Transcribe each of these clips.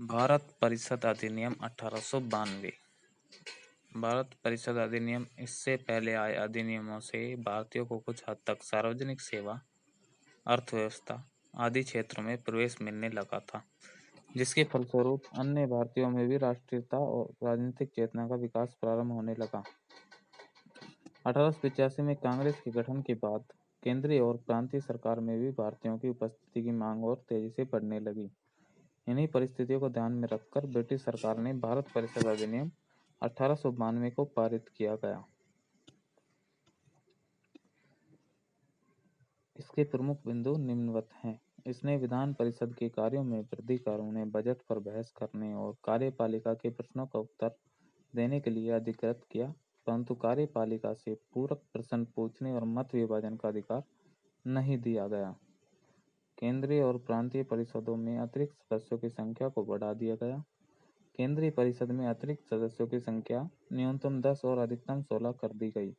भारत परिषद अधिनियम 1892। भारत परिषद अधिनियम इससे पहले आए अधिनियमों से भारतीयों को कुछ हद तक सार्वजनिक सेवा, अर्थव्यवस्था आदि क्षेत्रों में प्रवेश मिलने लगा था, जिसके फलस्वरूप अन्य भारतीयों में भी राष्ट्रीयता और राजनीतिक चेतना का विकास प्रारंभ होने लगा। 1885 में कांग्रेस के गठन के बाद केंद्रीय और प्रांतीय सरकार में भी भारतीयों की उपस्थिति की मांग और तेजी से बढ़ने लगी। इन्हीं परिस्थितियों को ध्यान में रखकर ब्रिटिश सरकार ने भारत परिषद अधिनियम 1892 को पारित किया गया। इसके प्रमुख बिंदु निम्नवत हैं। इसने विधान परिषद के कार्यों में वृद्धि कर उन्हें बजट पर बहस करने और कार्यपालिका के प्रश्नों का उत्तर देने के लिए अधिकृत किया, परंतु कार्यपालिका से पूरक प्रश्न पूछने और मत विभाजन का अधिकार नहीं दिया गया। केंद्रीय और प्रांतीय परिषदों में अतिरिक्त सदस्यों की संख्या को बढ़ा दिया गया। केंद्रीय परिषद में अतिरिक्त सदस्यों की संख्या न्यूनतम 10 और अधिकतम 16 कर दी गई।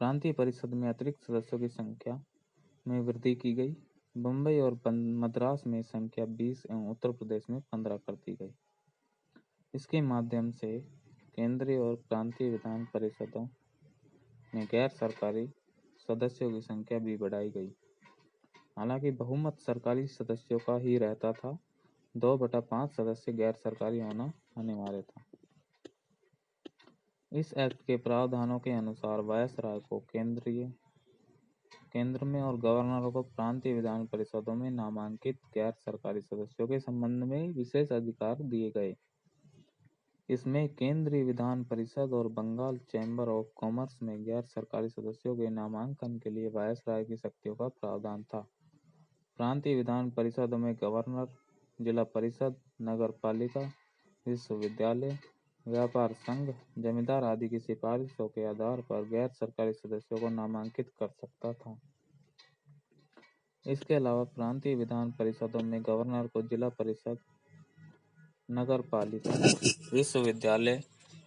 प्रांतीय परिषद में अतिरिक्त सदस्यों की संख्या में वृद्धि की गई। बम्बई और मद्रास में संख्या 20 एवं उत्तर प्रदेश में 15 कर दी गई। इसके माध्यम से केंद्रीय और प्रांतीय विधान परिषदों में गैर सरकारी सदस्यों की संख्या भी बढ़ाई गई। हालांकि बहुमत सरकारी सदस्यों का ही रहता था, 2/5 सदस्य गैर सरकारी होना अनिवार्य था। इस एक्ट के प्रावधानों के अनुसार वायसराय को केंद्र में और गवर्नर को प्रांतीय विधान परिषदों में नामांकित गैर सरकारी सदस्यों के संबंध में विशेष अधिकार दिए गए। इसमें केंद्रीय विधान परिषद और बंगाल चैम्बर ऑफ कॉमर्स में गैर सरकारी सदस्यों के नामांकन के लिए वायसराय की शक्तियों का प्रावधान था। प्रांतीय विधान परिषदों में गवर्नर, जिला परिषद, नगर पालिका, विश्वविद्यालय, व्यापार संघ, जमींदार आदि की सिफारिशों के आधार पर गैर सरकारी सदस्यों को नामांकित कर सकता था। इसके अलावा प्रांतीय विधान परिषदों में गवर्नर को जिला परिषद, नगर पालिका, विश्वविद्यालय,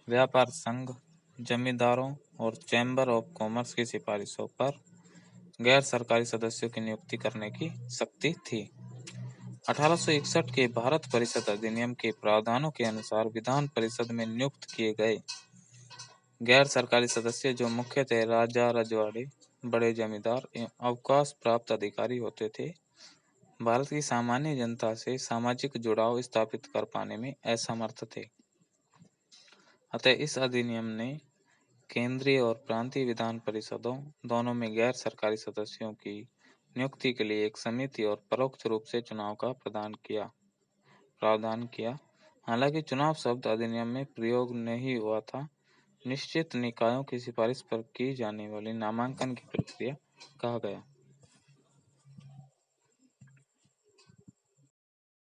व्यापार संघ, जमींदारों और चैम्बर ऑफ कॉमर्स की सिफारिशों पर गैर सरकारी सदस्यों की नियुक्ति करने की शक्ति थी। 1861 के भारत परिषद अधिनियम के प्रावधानों के अनुसार विधान परिषद में नियुक्त किए गए गैर सरकारी सदस्य, जो मुख्यतः राजा रजवाड़े, बड़े जमींदार एवं अवकाश प्राप्त अधिकारी होते थे, भारत की सामान्य जनता से सामाजिक जुड़ाव स्थापित कर पाने में असमर्थ थे। अतः इस अधिनियम ने केंद्रीय और प्रांतीय विधान परिषदों दोनों में गैर सरकारी सदस्यों की नियुक्ति के लिए एक समिति और परोक्ष रूप से चुनाव का प्रावधान किया। हालांकि चुनाव शब्द अधिनियम में प्रयोग नहीं हुआ था। निश्चित निकायों की सिफारिश पर की जाने वाली नामांकन की प्रक्रिया कहा गया।